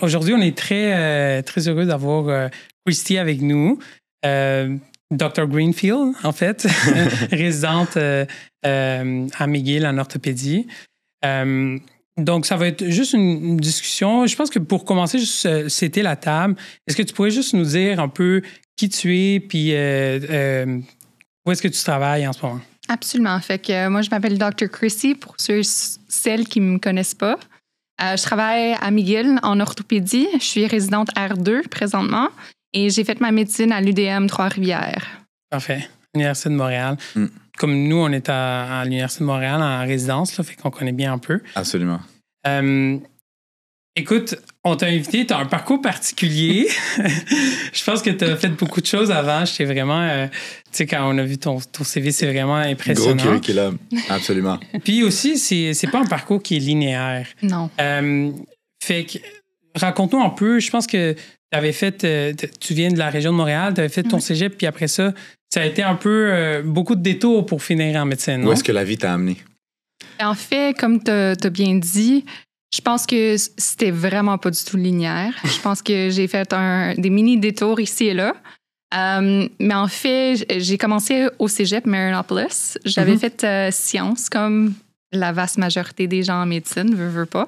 Aujourd'hui, on est très heureux d'avoir Christy avec nous. Dr. Greenfield, en fait, résidente à McGill en orthopédie. Donc, ça va être juste une discussion. Je pense que pour commencer, juste c'était la table. Est-ce que tu pourrais juste nous dire un peu qui tu es puis où est-ce que tu travailles en ce moment? Absolument. Fait que moi, je m'appelle Dr. Chrissy, pour celles qui ne me connaissent pas. Je travaille à McGill en orthopédie. Je suis résidente R2 présentement et j'ai fait ma médecine à l'UDM Trois-Rivières. Parfait. L'Université de Montréal. Comme nous, on est à l'Université de Montréal en résidence, là, fait qu'on connaît bien un peu. Absolument. Écoute, on t'a invité, tu as un parcours particulier. Je pense que tu as fait beaucoup de choses avant. J'étais vraiment, tu sais, quand on a vu ton CV, c'est vraiment impressionnant. Gros curriculum, absolument. Puis aussi, c'est pas un parcours qui est linéaire. Non. Fait que, raconte-nous un peu, je pense que tu avais fait, tu viens de la région de Montréal, tu avais fait ton cégep, puis après ça, ça a été un peu beaucoup de détours pour finir en médecine. Où est-ce que la vie t'a amené? En fait, comme tu as bien dit, je pense que c'était vraiment pas du tout linéaire. Je pense que j'ai fait des mini-détours ici et là. Mais en fait, j'ai commencé au cégep Marianopolis. J'avais fait sciences, comme la vaste majorité des gens en médecine, veux pas.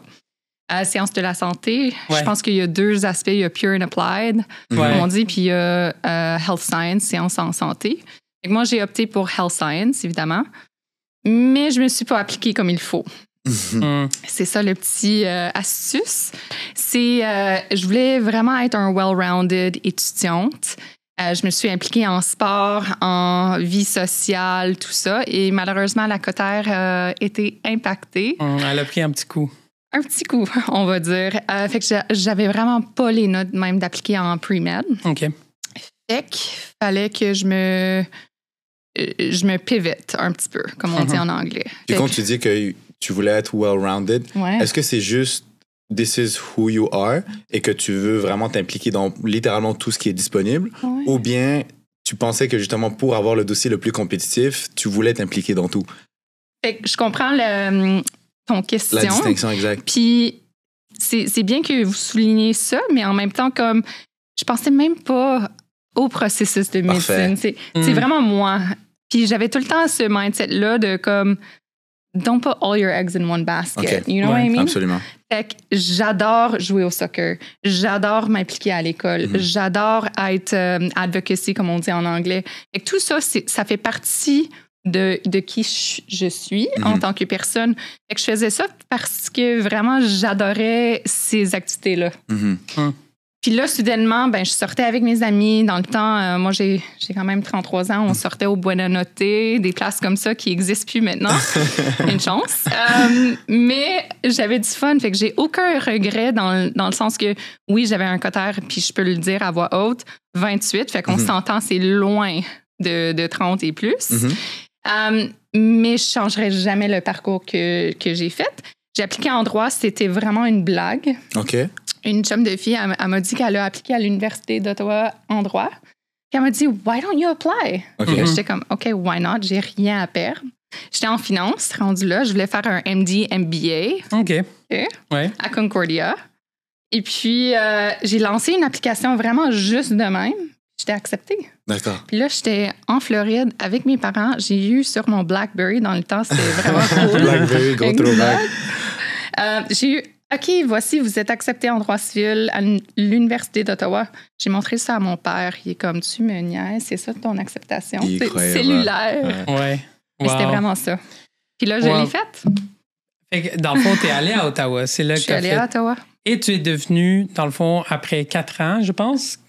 Sciences de la santé. Ouais. Je pense qu'il y a deux aspects. Il y a Pure and Applied, comme on dit, puis il y a Health Science, sciences en santé. Donc moi, j'ai opté pour Health Science, évidemment. Mais je me suis pas appliquée comme il faut. C'est ça le petit astuce. Je voulais vraiment être un well-rounded étudiante. Je me suis impliquée en sport, en vie sociale, tout ça. Et malheureusement, la cotère a été impactée. Elle a pris un petit coup. Un petit coup, on va dire. Fait que j'avais vraiment pas les notes même d'appliquer en pre-med. OK. Fait qu'il fallait que je me pivote un petit peu, comme on dit en anglais. Puis quand tu dis que tu voulais être well-rounded, est-ce que c'est juste this is who you are et que tu veux vraiment t'impliquer dans littéralement tout ce qui est disponible, ou bien tu pensais que justement pour avoir le dossier le plus compétitif, tu voulais t'impliquer dans tout? Fait que je comprends ton question. La distinction exacte. Puis c'est bien que vous souligniez ça, mais en même temps, comme je pensais même pas au processus de médecine. C'est vraiment moi. Puis j'avais tout le temps ce mindset-là de comme don't put all your eggs in one basket. Okay. You know what I mean? Absolument. Fait que j'adore jouer au soccer. J'adore m'impliquer à l'école. J'adore être advocacy, comme on dit en anglais. Fait que tout ça, ça fait partie de qui je suis en tant que personne. Fait que je faisais ça parce que vraiment, j'adorais ces activités-là. Puis là, soudainement, je sortais avec mes amis. Dans le temps, moi, j'ai quand même 33 ans. On sortait au Buonanotte, des places comme ça qui n'existent plus maintenant. Une chance. Mais j'avais du fun. Fait que j'ai aucun regret dans le sens que, oui, j'avais un cotère, puis je peux le dire à voix haute, 28. Fait qu'on s'entend, c'est loin de 30 et plus. Mais je ne changerai jamais le parcours que j'ai fait. J'ai appliqué en droit. C'était vraiment une blague. OK. Une chum de fille, elle m'a dit qu'elle a appliqué à l'Université d'Ottawa en droit. Puis elle m'a dit, why don't you apply? J'étais comme, OK, why not? J'ai rien à perdre. J'étais en finance, rendu là. Je voulais faire un MD, MBA. OK. Ouais. À Concordia. Et puis, j'ai lancé une application vraiment juste de même. J'étais acceptée. D'accord. Puis là, j'étais en Floride avec mes parents. J'ai eu sur mon BlackBerry, dans le temps, c'était vraiment cool. BlackBerry, gros throwback. J'ai eu OK, voici, vous êtes accepté en droit civil à l'Université d'Ottawa. J'ai montré ça à mon père. Il est comme, tu me niaises, c'est ça ton acceptation? C'est cellulaire. Ouais. Mais c'était vraiment ça. Puis là, je l'ai faite. Fait que, dans le fond, tu es allé à Ottawa. C'est là que je suis allée à Ottawa. Et tu es devenue, dans le fond, après 4 ans, je pense,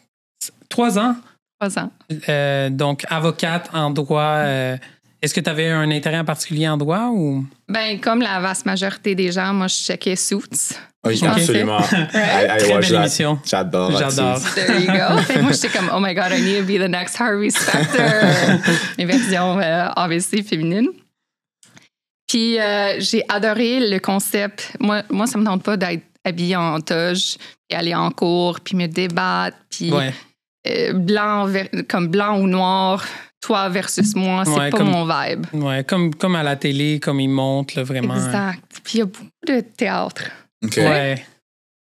3 ans. 3 ans. Donc, avocate en droit. Est-ce que tu avais un intérêt en particulier en droit ou? Comme la vaste majorité des gens, moi, je checkais Suits. Oui, absolument. Très belle émission. J'adore. There you go. Fait que moi, j'étais comme, oh my God, I need to be the next Harvey Specter. Mes versions, obviously, féminines. Puis, j'ai adoré le concept. Moi, ça me tente pas d'être habillée en toge et aller en cours, puis me débattre, puis blanc ou noir. Toi versus moi, c'est pas mon vibe. Ouais, comme à la télé, comme ils montent, là, vraiment. Exact. Puis il y a beaucoup de théâtre. OK. Ouais.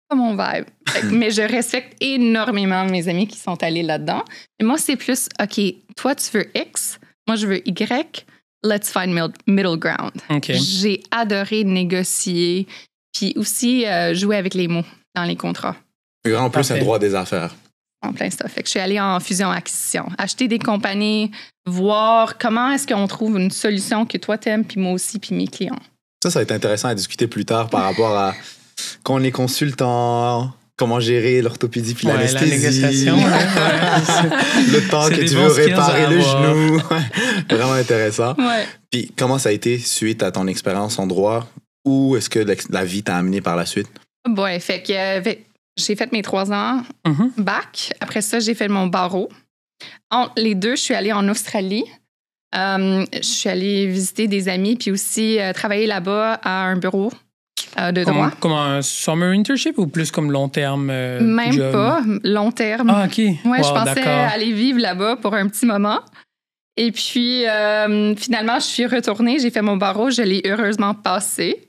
pas mon vibe. Mais je respecte énormément mes amis qui sont allés là-dedans. Et moi, c'est plus, OK, toi, tu veux X, moi, je veux Y, let's find middle ground. Okay. J'ai adoré négocier, puis aussi jouer avec les mots dans les contrats. Et en plus, un droit des affaires. En plein stuff. Fait que je suis allée en fusion-acquisition. Acheter des compagnies, voir comment est-ce qu'on trouve une solution que toi t'aimes, puis moi aussi, puis mes clients. Ça va être intéressant à discuter plus tard par rapport à quand on est consultant, comment gérer l'orthopédie puis l'anesthésie. La négociation. Le temps que tu veux réparer le genou. Vraiment intéressant. Ouais. Puis comment ça a été suite à ton expérience en droit? Où est-ce que la vie t'a amené par la suite? Ouais, fait que j'ai fait mes 3 ans bac. Après ça, j'ai fait mon barreau. Entre les deux, je suis allée en Australie. Je suis allée visiter des amis puis aussi travailler là-bas à un bureau de droit. Comme un summer internship ou plus comme long terme? Même job? pas, long terme. Ah, OK. Ouais, je pensais aller vivre là-bas pour un petit moment. Et puis, finalement, je suis retournée. J'ai fait mon barreau. Je l'ai heureusement passé.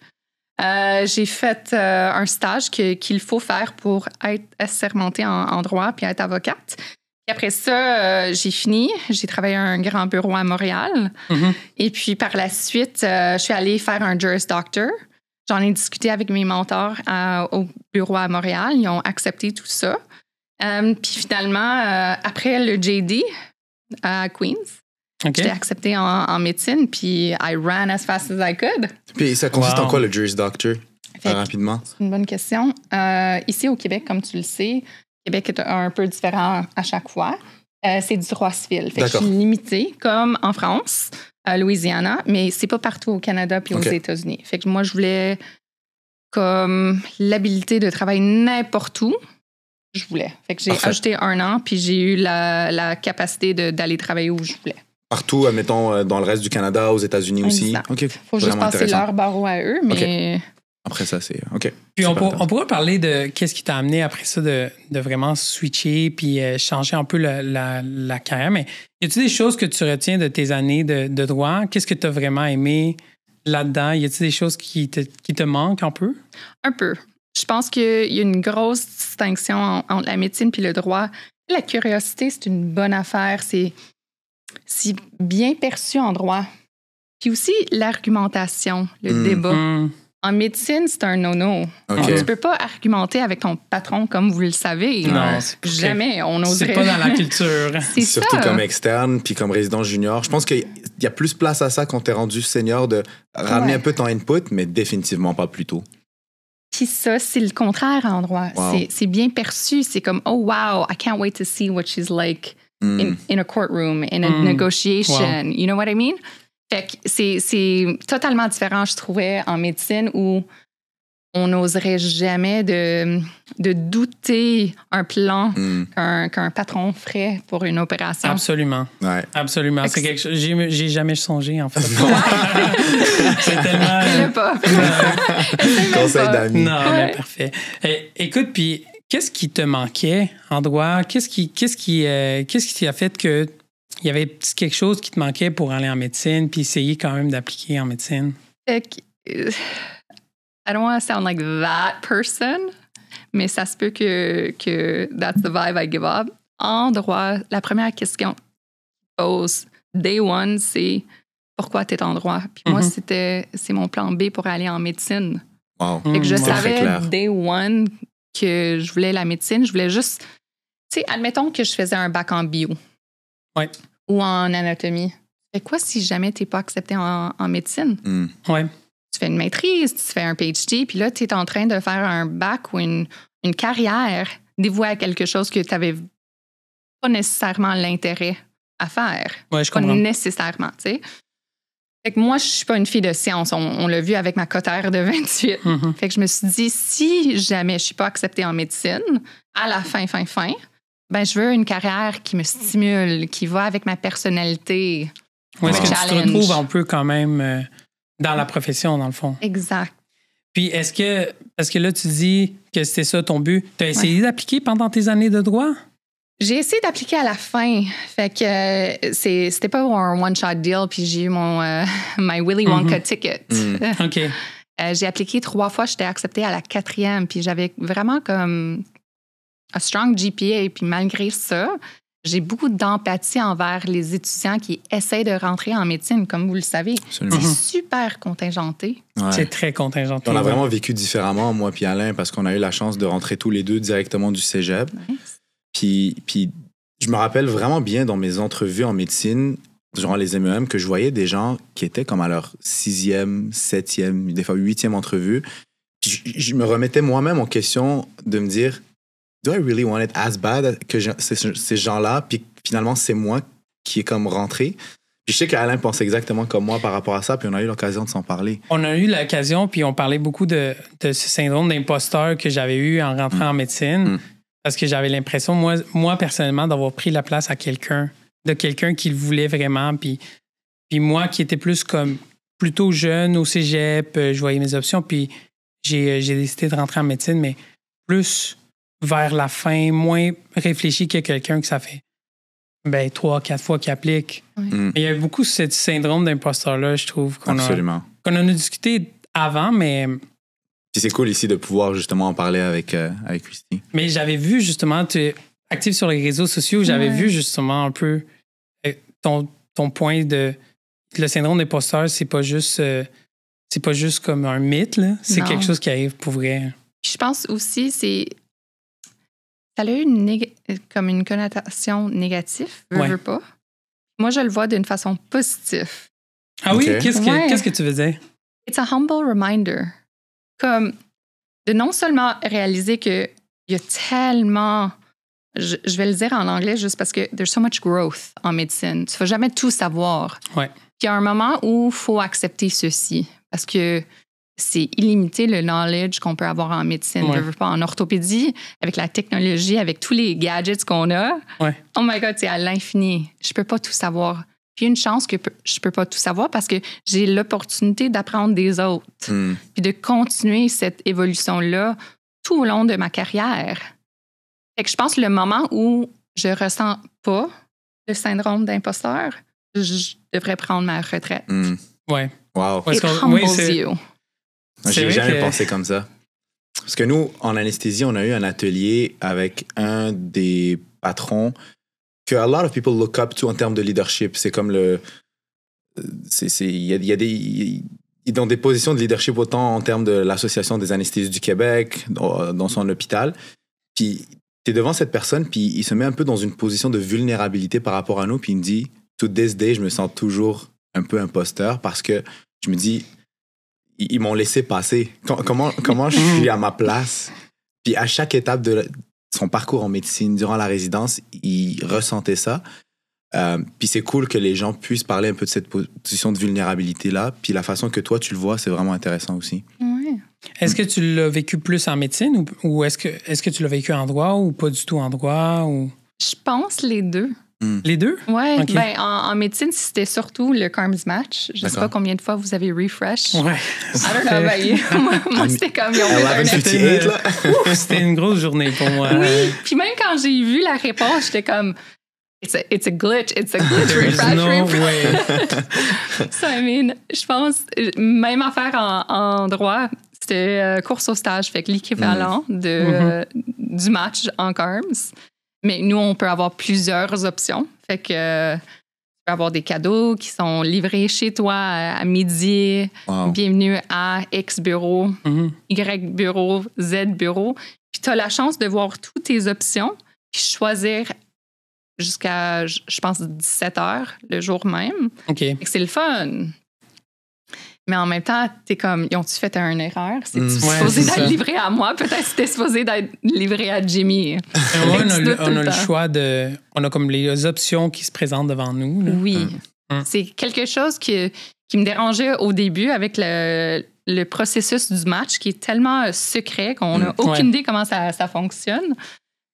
J'ai fait un stage qu'il faut faire pour être assermentée en droit puis être avocate. Puis après ça, j'ai fini. J'ai travaillé à un grand bureau à Montréal. Et puis par la suite, je suis allée faire un Juris Doctor. J'en ai discuté avec mes mentors au bureau à Montréal. Ils ont accepté tout ça. Puis finalement, après le JD à Queens, j'étais acceptée en médecine, puis I ran as fast as I could. Puis ça consiste en quoi, le Juris Doctor, rapidement? C'est une bonne question. Ici, au Québec, comme tu le sais, Québec est un peu différent à chaque fois. C'est du droit civil. Fait que je suis limitée, comme en France, à Louisiana, mais c'est pas partout au Canada puis aux États-Unis. Fait que moi, je voulais comme l'habilité de travailler n'importe où. Je voulais. Fait que j'ai ajouté 1 an, puis j'ai eu la capacité d'aller travailler où je voulais. Partout, admettons, dans le reste du Canada, aux États-Unis aussi. OK. Faut juste passer leur barreau à eux, mais... Après ça, c'est... OK. Puis on pourrait parler de qu'est-ce qui t'a amené après ça de vraiment switcher puis changer un peu la carrière. Mais y a-t-il des choses que tu retiens de tes années de droit? Qu'est-ce que tu as vraiment aimé là-dedans? Y a-t-il des choses qui te manquent un peu? Un peu. Je pense qu'il y a une grosse distinction entre la médecine puis le droit. La curiosité, c'est une bonne affaire. C'est bien perçu en droit. Puis aussi, l'argumentation, le débat. En médecine, c'est un no-no. Tu ne peux pas argumenter avec ton patron comme vous le savez. Non, jamais. On oserait. C'est pas dans la culture. C'est surtout ça. comme externe puis comme résident junior. Je pense qu'il y a plus place à ça quand tu es rendu senior de ramener un peu ton input, mais définitivement pas plus tôt. Puis ça, c'est le contraire en droit. Wow. C'est bien perçu. C'est comme, oh wow, I can't wait to see what she's like in a courtroom, in a negotiation. Wow. You know what I mean? Fait que c'est totalement différent, je trouvais, en médecine où on n'oserait jamais de douter un plan qu'un patron ferait pour une opération. Absolument. Ouais. Absolument. C'est quelque chose. J'ai jamais songé, en fait. C'est tellement. Fais-le pas. Conseil d'amis. Non, mais parfait. Écoute, puis qu'est-ce qui te manquait en droit? Qu'est-ce qui t'a fait que il y avait quelque chose qui te manquait pour aller en médecine puis essayer quand même d'appliquer en médecine? Fait que, I don't want to sound like that person, mais ça se peut que that's the vibe I give up. En droit, la première question que je pose day one, c'est pourquoi tu es en droit? Puis moi, c'est mon plan B pour aller en médecine. Wow. Fait que je savais day one que je voulais la médecine. Je voulais juste, tu sais, admettons que je faisais un bac en bio. Ouais. Ou en anatomie. Fait quoi si jamais tu n'es pas accepté en médecine? Ouais. Tu fais une maîtrise, tu fais un PhD, puis là, tu es en train de faire un bac ou une carrière dévouée à quelque chose que tu n'avais pas nécessairement l'intérêt à faire. Ouais, je comprends. Pas nécessairement, tu sais. Fait que moi, je suis pas une fille de science. On l'a vu avec ma cotère de 28. Fait que je me suis dit, si jamais je suis pas acceptée en médecine, à la fin, ben je veux une carrière qui me stimule, qui va avec ma personnalité. Oui, est-ce que tu te retrouves un peu quand même dans la profession, dans le fond? Exact. Puis parce que là, tu dis que c'était ça ton but, tu as essayé d'appliquer pendant tes années de droit? J'ai essayé d'appliquer à la fin. Fait que c'était pas un one-shot deal, puis j'ai eu mon my Willy Wonka ticket. OK. J'ai appliqué 3 fois, j'étais acceptée à la 4e, puis j'avais vraiment comme un strong GPA. Puis malgré ça, j'ai beaucoup d'empathie envers les étudiants qui essaient de rentrer en médecine, comme vous le savez. Absolument. C'est super contingenté. Ouais. C'est très contingenté. On a vraiment vécu différemment, moi puis Alain, parce qu'on a eu la chance de rentrer tous les deux directement du cégep. Nice. Puis je me rappelle vraiment bien dans mes entrevues en médecine, durant les MEM, que je voyais des gens qui étaient comme à leur 6e, 7e, des fois 8e entrevue. Je me remettais moi-même en question de me dire, do I really want it as bad que ces gens-là, puis finalement, c'est moi qui est comme rentré. Puis je sais qu'Alain pense exactement comme moi par rapport à ça, puis on a eu l'occasion de s'en parler. On a eu l'occasion, puis on parlait beaucoup de ce syndrome d'imposteur que j'avais eu en rentrant en médecine, parce que j'avais l'impression, moi personnellement, d'avoir pris la place à quelqu'un qui le voulait vraiment, puis moi qui était plus comme plutôt jeune au cégep, je voyais mes options, puis j'ai décidé de rentrer en médecine, mais plus vers la fin, moins réfléchi que quelqu'un que ça fait 3-4 fois qui applique. Mais il y a beaucoup ce syndrome d'imposteur-là, je trouve, qu'on en a discuté avant, mais... Puis c'est cool ici de pouvoir justement en parler avec Christy. Mais j'avais vu justement, tu es active sur les réseaux sociaux, j'avais vu justement un peu ton point de... Le syndrome d'imposteur, c'est pas juste comme un mythe, là. C'est quelque chose qui arrive pour vrai. Je pense aussi, ça a eu comme une connotation négative, veux pas. Moi, je le vois d'une façon positive. Ah oui? Okay. Qu'est-ce que tu veux dire? It's a humble reminder. Comme de non seulement réaliser qu'il y a tellement... Je vais le dire en anglais juste parce que there's so much growth en médecine. Tu ne vas jamais tout savoir. Ouais. Puis il y a un moment où il faut accepter ceci parce que c'est illimité le knowledge qu'on peut avoir en médecine. Ouais. Je veux pas, en orthopédie, avec la technologie, avec tous les gadgets qu'on a. Ouais. Oh my God, c'est à l'infini. Je peux pas tout savoir. Puis une chance que je peux pas tout savoir parce que j'ai l'opportunité d'apprendre des autres. Puis de continuer cette évolution-là tout au long de ma carrière. Fait que je pense que le moment où je ressens pas le syndrome d'imposteur, je devrais prendre ma retraite. Ouais. Wow. It humbles you. J'ai jamais pensé comme ça. Parce que nous, en anesthésie, on a eu un atelier avec un des patrons que a lot of people look up to en termes de leadership. C'est comme il y a dans des positions de leadership autant en termes de l'Association des anesthésistes du Québec, dans son hôpital. Puis t'es devant cette personne, puis il se met un peu dans une position de vulnérabilité par rapport à nous, puis il me dit, to this day, je me sens toujours un peu imposteur parce que je me dis, ils m'ont laissé passer. Comment je suis à ma place? Puis à chaque étape de son parcours en médecine, durant la résidence, il ressentait ça. Puis c'est cool que les gens puissent parler un peu de cette position de vulnérabilité-là. Puis la façon que toi, tu le vois, c'est vraiment intéressant aussi. Oui. Est-ce que tu l'as vécu plus en médecine ou est-ce que tu l'as vécu en droit ou pas du tout en droit? Ou... Je pense les deux. Les deux? Oui. Okay. Ben, en médecine, c'était surtout le CARMS match. Je ne sais pas combien de fois vous avez refresh. Ouais. I don't know, moi, c'était comme... C'était une grosse journée pour moi. Oui. Puis même quand j'ai vu la réponse, j'étais comme... It's a glitch. Refresh. So, I mean, je pense, même affaire en droit, c'était course au stage, fait que l'équivalent du match en CARMS. Mais nous, on peut avoir plusieurs options. Fait que tu peux avoir des cadeaux qui sont livrés chez toi à midi. Wow. Bienvenue à X bureau, Y bureau, Z bureau. Puis tu as la chance de voir toutes tes options puis choisir jusqu'à, je pense, 17 heures le jour même. OK. C'est le fun. Mais en même temps, t'es comme, ils ont-tu fait une erreur? C'est-tu supposé d'être livré à moi? Peut-être c'était supposé d'être livré à Jimmy. On a le choix de... On a comme les options qui se présentent devant nous. Là. Oui. C'est quelque chose qui me dérangeait au début avec le processus du match qui est tellement secret qu'on n'a aucune idée comment ça fonctionne.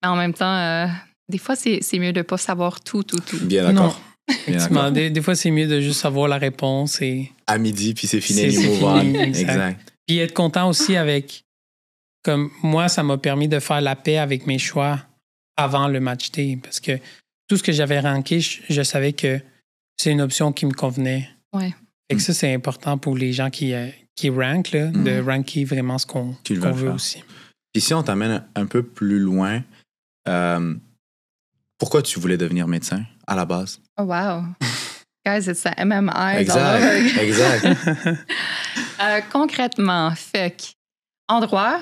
Mais en même temps, des fois, c'est mieux de ne pas savoir tout. Bien d'accord. Effectivement, des fois, c'est mieux de juste savoir la réponse. Et... À midi, puis c'est fini, exact. Puis être content aussi avec... Comme moi, ça m'a permis de faire la paix avec mes choix avant le match day. Parce que tout ce que j'avais ranké, je savais que c'est une option qui me convenait. Ouais. Et que ça, c'est important pour les gens qui qui rank, là, de ranker vraiment ce qu'on veut aussi. Puis si on t'amène un peu plus loin, pourquoi tu voulais devenir médecin à la base? Oh, wow. Guys, it's the MMI. Exact. Concrètement, fait qu'en droit,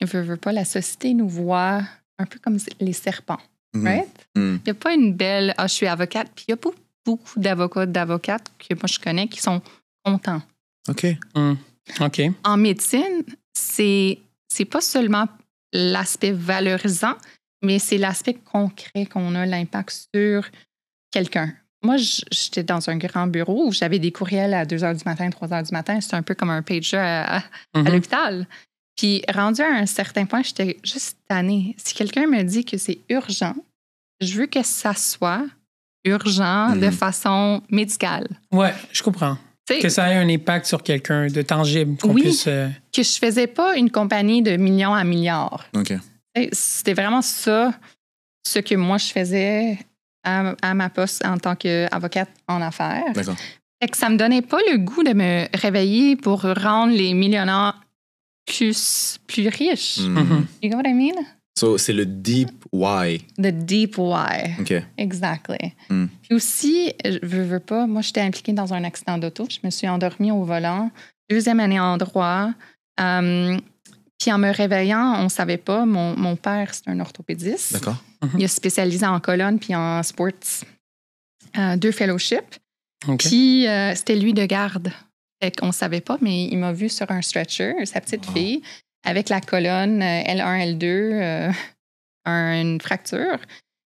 je veux pas, la société nous voit un peu comme les serpents, right? Il n'y a pas une belle... je suis avocate, puis il y a beaucoup d'avocates que moi je connais qui sont contents. OK. OK. En médecine, c'est pas seulement l'aspect valorisant, mais c'est l'aspect concret qu'on a, l'impact sur quelqu'un. Moi, j'étais dans un grand bureau où j'avais des courriels à 2 h du matin, 3 h du matin. C'était un peu comme un pager à l'hôpital. Puis, rendu à un certain point, j'étais juste tannée. Si quelqu'un me dit que c'est urgent, je veux que ça soit urgent de façon médicale. Ouais, je comprends. Que ça ait un impact sur quelqu'un de tangible. Qu'on puisse, que je faisais pas une compagnie de millions à milliards. OK. C'était vraiment ça, ce que moi, je faisais à ma poste en tant qu'avocate en affaires. D'accord. Fait que ça me donnait pas le goût de me réveiller pour rendre les millionnaires plus riches. You know what I mean? So, c'est le deep why. The deep why. OK. Exactly. Puis aussi, je veux pas, moi, j'étais impliquée dans un accident d'auto. Je me suis endormie au volant. 2e année en droit. Puis en me réveillant, on ne savait pas. Mon père, c'est un orthopédiste. D'accord. Il a spécialisé en colonne puis en sports. 2 fellowships. Okay. Puis c'était lui de garde. Fait qu'on ne savait pas, mais il m'a vu sur un stretcher, sa petite fille, avec la colonne L1, L2, une fracture.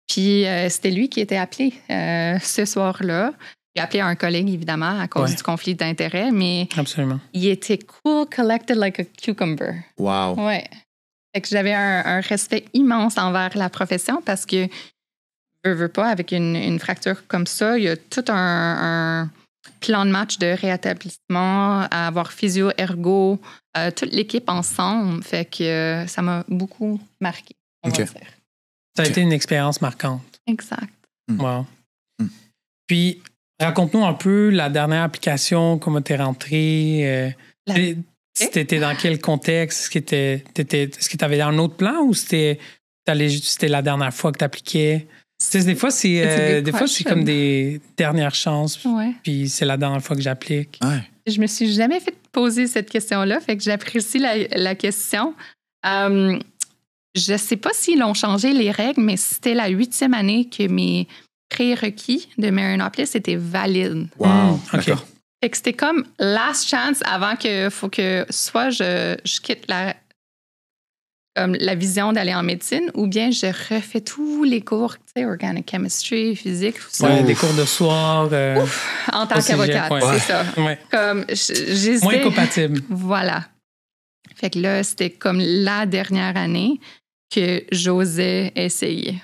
Puis c'était lui qui était appelé ce soir-là. Il a appelé un collègue, évidemment, à cause du conflit d'intérêts, mais absolument. Il était cool, collected like a cucumber. Wow. Ouais. Fait que j'avais un respect immense envers la profession parce que, veux pas, avec une fracture comme ça, il y a tout un plan de match de rétablissement, à avoir physio, ergo, toute l'équipe ensemble. Fait que ça m'a beaucoup marqué, on va dire. Ça a été une expérience marquante. Exact. Wow. Puis, raconte-nous un peu la dernière application, comment t'es rentrée. C'était dans quel contexte? Est-ce que t'avais un autre plan ou c'était la dernière fois que t'appliquais? Des fois, c'est comme des dernières chances. Puis c'est la dernière fois que j'applique. Ouais. Je me suis jamais fait poser cette question-là, fait que j'apprécie la question. Je sais pas s'ils ont changé les règles, mais c'était la 8e année que mes prérequis de Marianopolis étaient valides. Wow, d'accord. Fait que c'était comme last chance avant que faut que soit je quitte la vision d'aller en médecine ou bien je refais tous les cours, tu sais, organic chemistry, physique, tout ça. Ouais, des cours de soir. En tant qu'avocate, c'est ça. Ouais. Comme, moins compatible. Voilà. Fait que là, c'était comme la dernière année que j'osais essayer.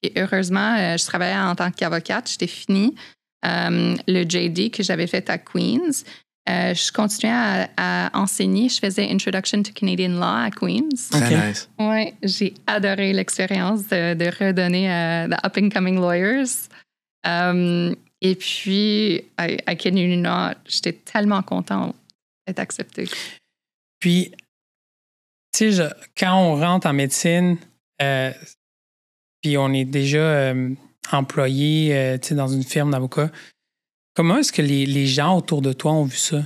Et heureusement, je travaillais en tant qu'avocate. J'étais finie le JD que j'avais fait à Queen's. Je continuais à enseigner. Je faisais Introduction to Canadian Law à Queen's. Très nice. Oui, j'ai adoré l'expérience de redonner à the up-and-coming lawyers. Et puis, I kid you not, j'étais tellement contente d'être acceptée. Puis, tu sais, quand on rentre en médecine, puis on est déjà employé dans une firme d'avocats, comment est-ce que les gens autour de toi ont vu ça?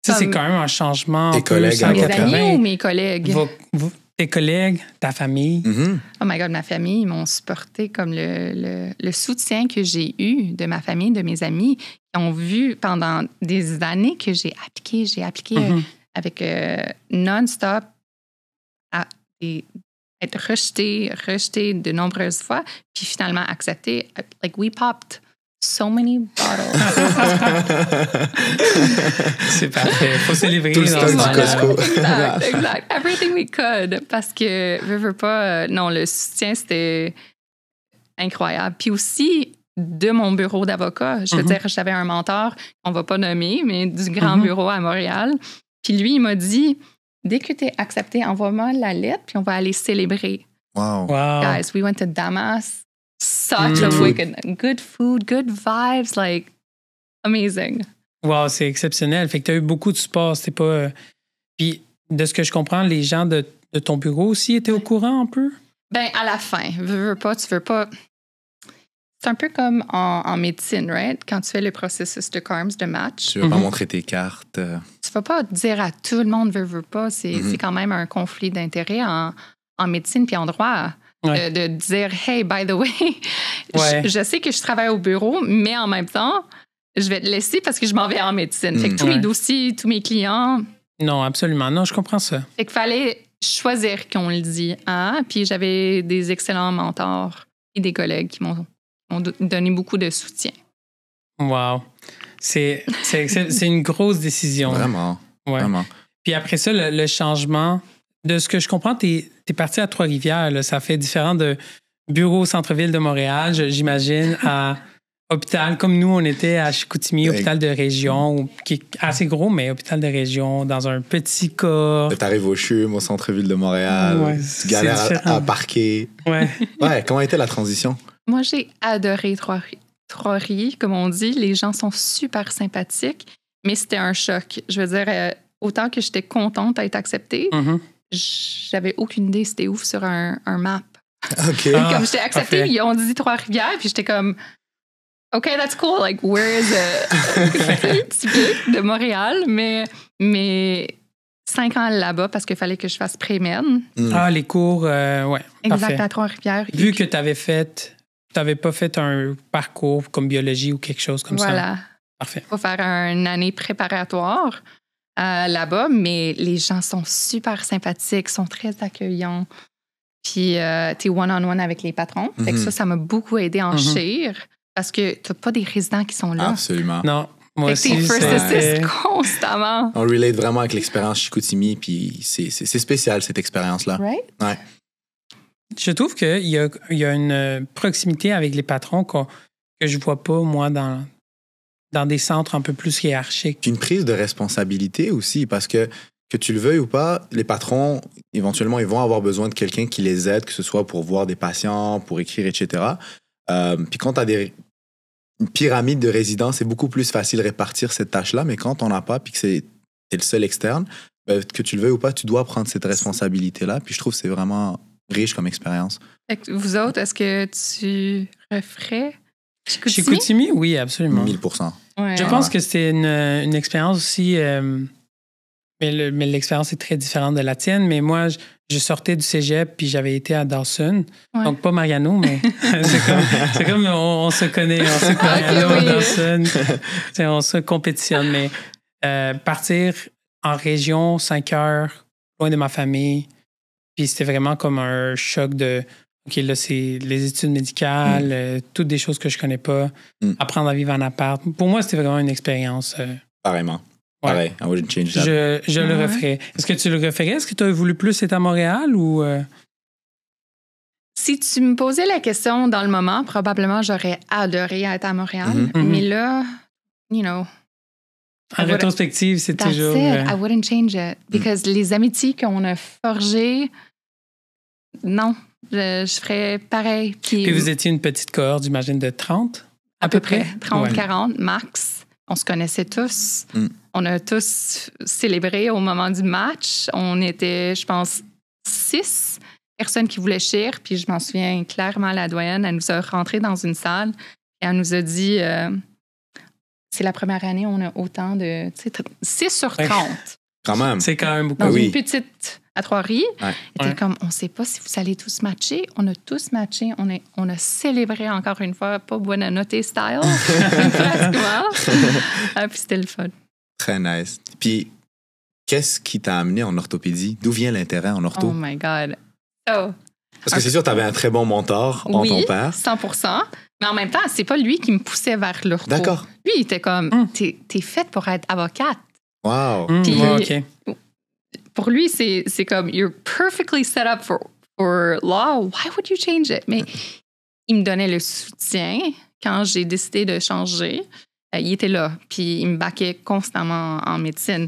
Tu sais, c'est quand même un changement. Tes collègues à mes amis ou mes collègues? Tes collègues, ta famille. Mm-hmm. Oh my God, ma famille, ils m'ont supporté comme le soutien que j'ai eu de ma famille, de mes amis, qui ont vu pendant des années que j'ai appliqué avec non-stop à être rejeté de nombreuses fois, puis finalement accepté. Like, we popped so many bottles. C'est parfait. Faut célébrer. Tout le stock du Costco. Exact. Everything we could. Parce que, veux pas, non, le soutien, c'était incroyable. Puis aussi, de mon bureau d'avocat, je veux dire, j'avais un mentor, on va pas nommer, mais du grand bureau à Montréal. Puis lui, il m'a dit, dès que tu es accepté, envoie-moi la lettre, puis on va aller célébrer. Wow. Guys, we went to Damas. Such a weekend. Good food, good vibes, like, amazing. Wow, c'est exceptionnel. Fait que tu as eu beaucoup de support. C'était pas. Puis, de ce que je comprends, les gens de ton bureau aussi étaient au courant un peu? Ben, à la fin. Veux pas, tu veux pas. C'est un peu comme en médecine, right? Quand tu fais le processus de CARMS, de match. Tu veux pas montrer tes cartes. Tu vas pas dire à tout le monde, veux pas. C'est quand même un conflit d'intérêt en médecine puis en droit. De dire, hey, by the way, je sais que je travaille au bureau, mais en même temps, je vais te laisser parce que je m'en vais en médecine. Fait que tous mes dossiers, tous mes clients. Non, absolument. Non, je comprends ça. Fait qu'il fallait choisir qu'on le dit. Puis j'avais des excellents mentors et des collègues qui m'ont donné beaucoup de soutien. Wow. C'est une grosse décision. Vraiment. Ouais. Vraiment. Puis après ça, le changement, de ce que je comprends, t'es parti à Trois-Rivières. Là. Ça fait différent de bureau au centre-ville de Montréal, j'imagine, à hôpital, comme nous, on était à Chicoutimi, hôpital de région, qui est assez gros, mais hôpital de région, dans un petit corps. T'arrives au CHUM, au centre-ville de Montréal, tu galères à parquer. Ouais. Comment était la transition? Moi, j'ai adoré Trois-Rivières, comme on dit. Les gens sont super sympathiques, mais c'était un choc. Je veux dire, autant que j'étais contente d'être acceptée, j'avais aucune idée c'était où sur un map. OK. Comme j'étais acceptée, ils ont dit Trois-Rivières, puis j'étais comme... OK, that's cool. Like, where is it? Typique de Montréal, mais 5 ans là-bas parce qu'il fallait que je fasse pré-med. Les cours, ouais. Exact, parfait. à Trois-Rivières. Vu que tu n'avais pas fait un parcours comme biologie ou quelque chose comme ça. Voilà. Parfait. Il faut faire une année préparatoire là-bas, mais les gens sont super sympathiques, sont très accueillants. Puis, t'es one-on-one avec les patrons. Fait que ça m'a beaucoup aidé en chire. Parce que tu n'as pas des résidents qui sont là. Absolument. Non, moi aussi. T'es first assist constamment. On relate vraiment avec l'expérience Chicoutimi, puis c'est spécial, cette expérience-là. Right? Ouais. Je trouve qu'il y a une proximité avec les patrons que je ne vois pas, moi, dans des centres un peu plus hiérarchiques. Puis une prise de responsabilité aussi, parce que tu le veuilles ou pas, les patrons, éventuellement, ils vont avoir besoin de quelqu'un qui les aide, que ce soit pour voir des patients, pour écrire, etc. Puis quand tu as une pyramide de résidents, c'est beaucoup plus facile de répartir cette tâche-là, mais quand on n'a pas, puis que t'es le seul externe, que tu le veuilles ou pas, tu dois prendre cette responsabilité-là. Puis je trouve que c'est vraiment riche comme expérience. Fait que vous autres, est-ce que tu referais Chicoutimi? Chicoutimi, oui, absolument. 1000%. Ouais. Je pense que c'était une expérience aussi... mais l'expérience est très différente de la tienne. Mais moi, je sortais du cégep puis j'avais été à Dawson. Ouais. Donc, pas Mariano, mais c'est comme on se connaît. On se connaît à Dawson. On se compétitionne. Mais partir en région, 5 heures, loin de ma famille, puis c'était vraiment comme un choc de... OK, là, c'est les études médicales, toutes des choses que je connais pas, apprendre à vivre en appart. Pour moi, c'était vraiment une expérience... Pareillement. Ouais. Pareil, I wouldn't change that. Je le referais. Est-ce que tu le referais? Est-ce que tu as voulu plus être à Montréal ou... Si tu me posais la question dans le moment, probablement j'aurais adoré être à Montréal. Mais là, you know... En rétrospective, c'est toujours... I wouldn't change it. Because les amitiés qu'on a forgées, non, je ferais pareil. Puis vous étiez une petite cohorte, j'imagine, de 30? À peu près. 30, 40, max. On se connaissait tous. On a tous célébré au moment du match. On était, je pense, 6 personnes qui voulaient chire. Puis je m'en souviens clairement, la doyenne, elle nous a rentrés dans une salle et elle nous a dit c'est la première année où on a autant de... 6 sur 30. Quand même. C'est quand même beaucoup. Dans une petite à Trois-Rivières. Ouais. Comme, on ne sait pas si vous allez tous matcher. On a tous matché. On a célébré encore une fois, pas Buonanotte style. Puis c'était le fun. Très nice. Puis, qu'est-ce qui t'a amené en orthopédie? D'où vient l'intérêt en ortho? Oh my God. Parce que c'est sûr, tu avais un très bon mentor en ton père. 100%. Mais en même temps, c'est pas lui qui me poussait vers l'ortho. D'accord. Lui, il était comme, t'es faite pour être avocate. Wow. Puis, OK. Pour lui, c'est comme, you're perfectly set up for law. Why would you change it? Mais il me donnait le soutien quand j'ai décidé de changer. Il était là, puis il me backait constamment en médecine.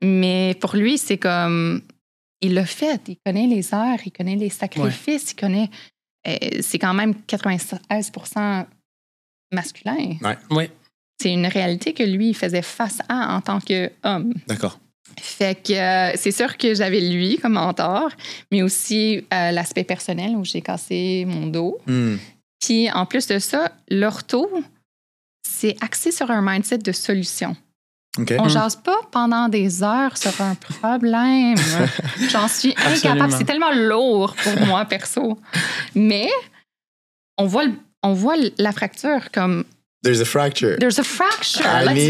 Mais pour lui, c'est comme, il l'a fait. Il connaît les heures, il connaît les sacrifices, il connaît... c'est quand même 96% masculin. Ouais. Oui. c'est une réalité que lui, il faisait face à en tant qu'homme. D'accord. Fait que c'est sûr que j'avais lui comme mentor, mais aussi l'aspect personnel où j'ai cassé mon dos. Puis en plus de ça, l'ortho, c'est axé sur un mindset de solution. Okay. On jase pas pendant des heures sur un problème. J'en suis incapable. C'est tellement lourd pour moi, perso. Mais on voit la fracture comme... There's a fracture. Let's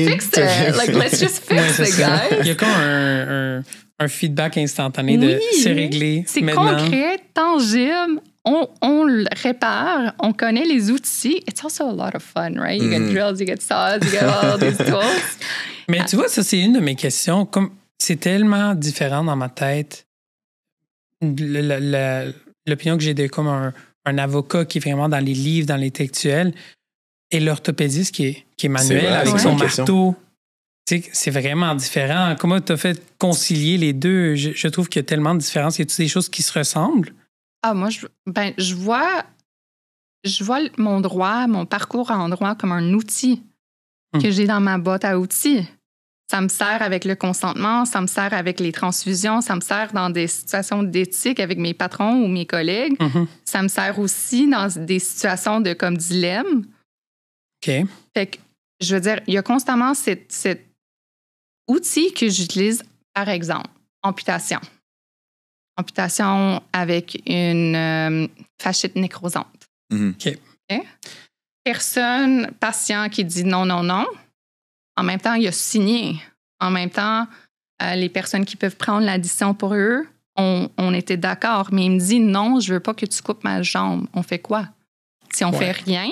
fix it. Like, let's just fix it, guys. Il y a comme un feedback instantané de c'est réglé. C'est maintenant. concret, tangible. On le répare, on connaît les outils. It's also a lot of fun, right? You get drills, you get saws, you get all these tools. Mais tu vois, ça, c'est une de mes questions. Comme c'est tellement différent dans ma tête. L'opinion que j'ai de comme un avocat qui est vraiment dans les livres, dans l'intellectuel, et l'orthopédiste qui est manuel avec son marteau. Tu sais, c'est vraiment différent. Comment tu as fait concilier les deux? Je trouve qu'il y a tellement de différences. Y a-t-il des choses qui se ressemblent? Ah, moi, je vois mon droit, mon parcours en droit comme un outil que j'ai dans ma boîte à outils. Ça me sert avec le consentement, ça me sert avec les transfusions, ça me sert dans des situations d'éthique avec mes patrons ou mes collègues. Ça me sert aussi dans des situations de comme dilemme. OK. Fait que, je veux dire, il y a constamment cet outil que j'utilise, par exemple, amputation. Amputation avec une fasciite nécrosante. OK. Patient qui dit non, non, non. En même temps, il a signé. En même temps, les personnes qui peuvent prendre la décision pour eux, on était d'accord. Mais il me dit non, je veux pas que tu coupes ma jambe. On fait quoi? Si on fait rien,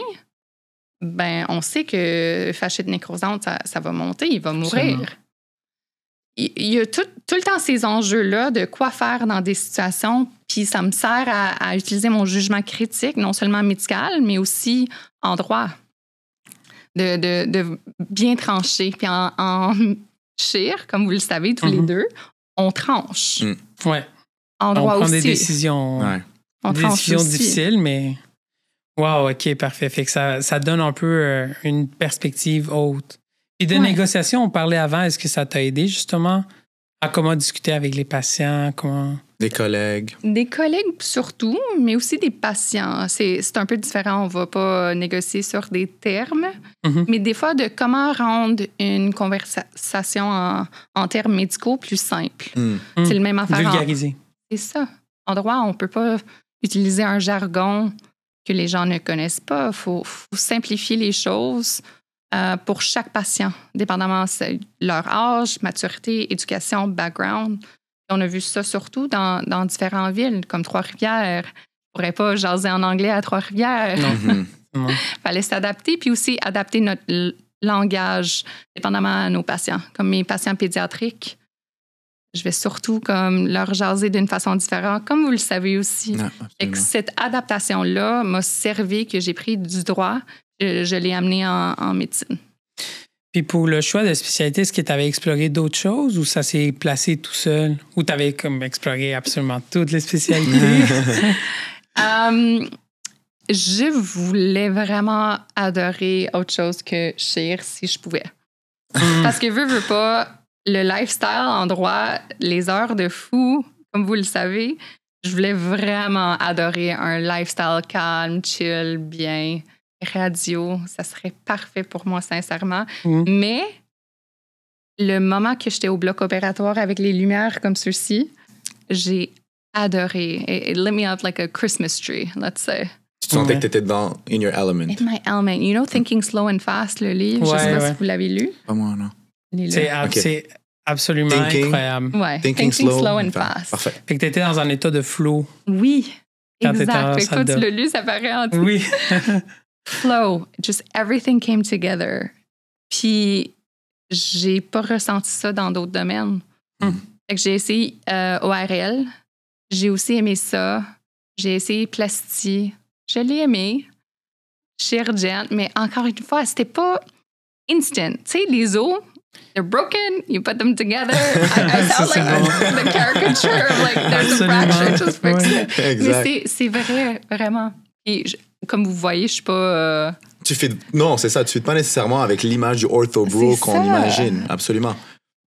ben on sait que fasciite nécrosante, ça va monter, il va mourir. Absolument. Il y a tout le temps ces enjeux-là de quoi faire dans des situations, puis ça me sert à utiliser mon jugement critique, non seulement médical, mais aussi en droit. De bien trancher. Puis en chir, comme vous le savez, tous les deux, on tranche. Ouais. En droit on prend aussi. Des décisions, on des décisions difficiles, mais... Wow, OK, parfait. Fait que ça donne un peu une perspective haute. Et de négociation, on parlait avant, est-ce que ça t'a aidé justement à comment discuter avec les patients? Des collègues. Des collègues surtout, mais aussi des patients. C'est un peu différent. On ne va pas négocier sur des termes, mais des fois de comment rendre une conversation en termes médicaux plus simple. C'est le même affaire. Vulgariser. C'est ça. En droit, on ne peut pas utiliser un jargon que les gens ne connaissent pas. Il faut simplifier les choses. Pour chaque patient, dépendamment de leur âge, maturité, éducation, background. On a vu ça surtout dans différentes villes, comme Trois-Rivières. On ne pourrait pas jaser en anglais à Trois-Rivières. Il fallait s'adapter, puis aussi adapter notre langage, dépendamment à nos patients. Comme mes patients pédiatriques, je vais surtout comme leur jaser d'une façon différente, comme vous le savez aussi. Et que cette adaptation-là m'a servi, que j'ai pris du droit. Je l'ai amené en médecine. Puis pour le choix de spécialité, est-ce que tu avais exploré d'autres choses ou ça s'est placé tout seul? Ou tu avais comme exploré absolument toutes les spécialités? Je voulais vraiment adorer autre chose que chir si je pouvais. Parce que veux pas, le lifestyle en droit, les heures de fou, comme vous le savez, je voulais vraiment adorer un lifestyle calme, chill, bien... radio, ça serait parfait pour moi, sincèrement. Mais le moment que j'étais au bloc opératoire avec les lumières comme ceux-ci, j'ai adoré. It lit me up like a Christmas tree, let's say. Tu te sentais que tu étais in your element. In my element. You know, Thinking Slow and Fast, le livre, je ne sais pas si vous l'avez lu. Pas moi, non. C'est absolument incroyable. Ouais. Thinking slow and fast. Parfait. Fait que tu étais dans un état de flow. Oui, quand exact. Fait que toi, tu l'as lu, ça paraît en tout. Oui. Flow, just everything came together. Puis, j'ai pas ressenti ça dans d'autres domaines. Fait que j'ai essayé ORL. J'ai aussi aimé ça. J'ai essayé plastie. Je l'ai aimé. Chirurgien. Mais encore une fois, c'était pas instant. Tu sais, les os, they're broken. You put them together. I sound like the caricature of like, there's a fracture. Just fix it. Exact. Mais c'est vrai, vraiment. Et comme vous voyez, je suis pas... Non, c'est ça. Tu fais pas nécessairement avec l'image du ortho-bro qu'on imagine. Absolument.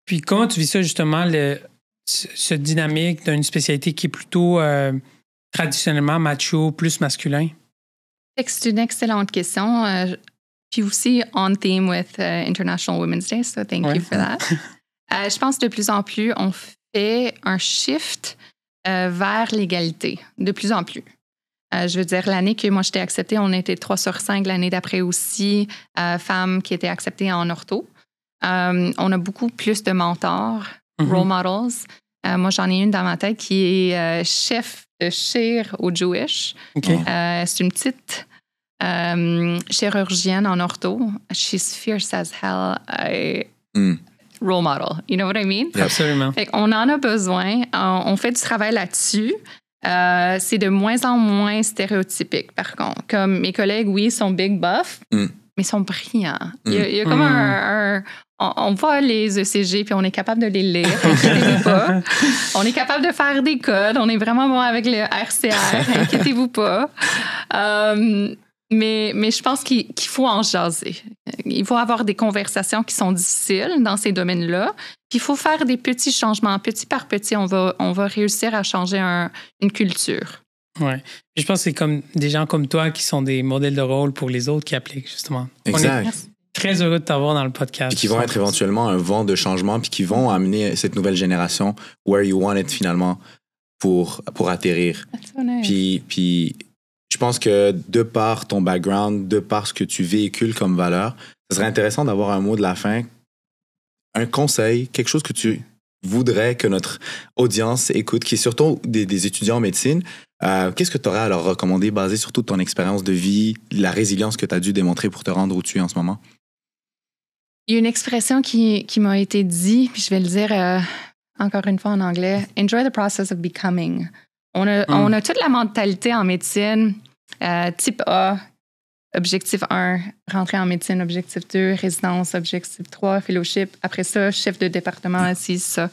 Puis comment tu vis ça, justement, ce dynamique d'une spécialité qui est plutôt traditionnellement macho, plus masculin? C'est une excellente question. Puis aussi on theme with International Women's Day, so thank you for that. Je pense de plus en plus, on fait un shift vers l'égalité, de plus en plus. Je veux dire, l'année que moi j'étais acceptée, on était 3 sur 5. L'année d'après aussi, femmes qui étaient acceptées en ortho. On a beaucoup plus de mentors, role models. Moi, j'en ai une dans ma tête qui est chef de Shir au Jewish. Okay. C'est une petite chirurgienne en ortho. She's fierce as hell. Role model. You know what I mean? Absolument. Fait qu'on en a besoin. On fait du travail là-dessus. C'est de moins en moins stéréotypique, par contre. Comme mes collègues, oui, sont big buff, mais ils sont brillants. Il y a comme on voit les ECG puis on est capable de les lire. Inquiétez-vous pas. On est capable de faire des codes. On est vraiment bon avec le RCR. Inquiétez-vous pas. Mais je pense qu'il faut en jaser. Il faut avoir des conversations qui sont difficiles dans ces domaines-là. Puis il faut faire des petits changements. Petit par petit, on va réussir à changer une culture. Oui. Je pense que c'est comme des gens comme toi qui sont des modèles de rôle pour les autres qui appliquent, justement. Exact. On est très heureux de t'avoir dans le podcast. Puis qui vont être éventuellement un vent de changement, puis qui vont amener cette nouvelle génération where you want it finalement pour atterrir. So nice. Puis je pense que de par ton background, de par ce que tu véhicules comme valeur, ce serait intéressant d'avoir un mot de la fin, un conseil, quelque chose que tu voudrais que notre audience écoute, qui est surtout des étudiants en médecine. Qu'est-ce que tu aurais à leur recommander basé sur toute ton expérience de vie, la résilience que tu as dû démontrer pour te rendre où tu es en ce moment? Il y a une expression qui m'a été dite, puis je vais le dire encore une fois en anglais. Enjoy the process of becoming. On a toute la mentalité en médecine, type A, objectif 1, rentrer en médecine, objectif 2, résidence, objectif 3, fellowship. Après ça, chef de département, c'est ça.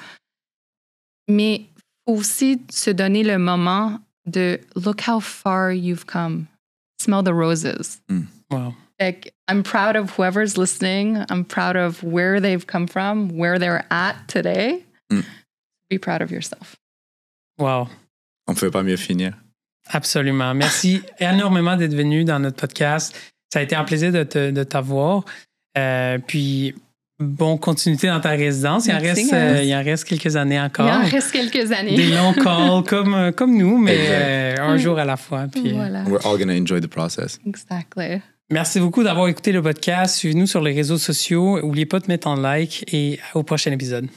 Mais il faut aussi se donner le moment de look how far you've come. Smell the roses. Wow. Like, I'm proud of whoever's listening. I'm proud of where they've come from, where they're at today. Be proud of yourself. Wow. On ne peut pas mieux finir. Absolument. Merci énormément d'être venu dans notre podcast. Ça a été un plaisir de t'avoir. Puis, bonne continuité dans ta résidence. Il en reste quelques années encore. Il en reste quelques années. Des longs calls comme nous, mais un jour à la fois. Puis, voilà. We're all going to enjoy the process. Exactly. Merci beaucoup d'avoir écouté le podcast. Suivez-nous sur les réseaux sociaux. N'oubliez pas de mettre un like et au prochain épisode.